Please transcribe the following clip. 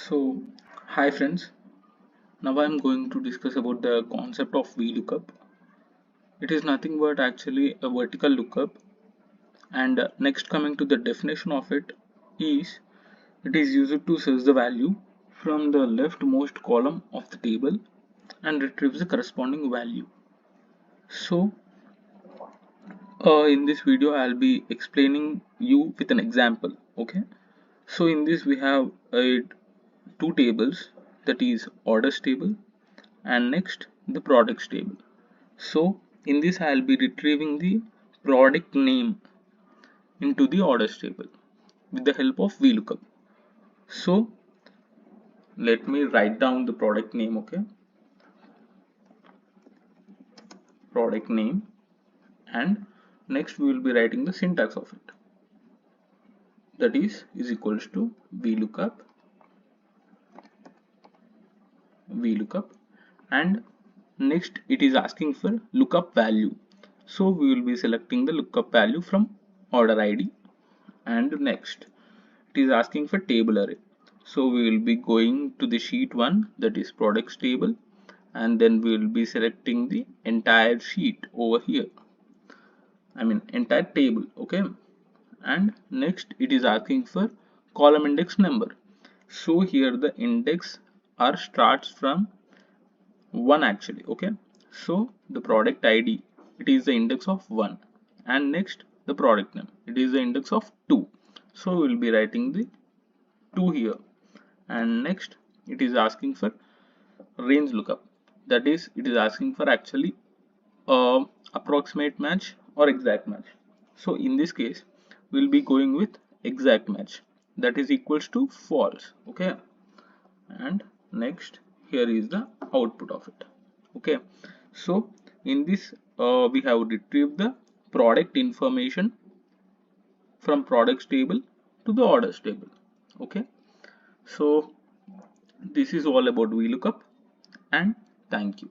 So, hi friends. Now I'm going to discuss about the concept of VLOOKUP. It is nothing but actually a vertical lookup. And next, coming to the definition of it, is it is used to search the value from the leftmost column of the table and retrieves the corresponding value. So, in this video, I'll be explaining you with an example. Okay. So in this we have two tables, that is orders table and next the products table. So in this I'll be retrieving the product name into the orders table with the help of VLOOKUP. So let me write down the product name. Okay, product name, and next we will be writing the syntax of it, that is equals to VLOOKUP, and next it is asking for lookup value. So we will be selecting the lookup value from order ID, and next it is asking for table array. So we will be going to the sheet 1, that is products table, and then we will be selecting the entire sheet over here, entire table. Okay, and next it is asking for column index number. So here the index r starts from 1 actually. Okay, so the product ID, it is the index of 1, and next the product name, it is the index of 2. So we will be writing the 2 here, and next it is asking for range lookup, that is it is asking for actually approximate match or exact match. So in this case we'll be going with exact match, that is equals to false. Okay, and next here is the output of it. Okay, so in this we have retrieved the product information from products table to the orders table. Okay, so this is all about VLOOKUP, and thank you.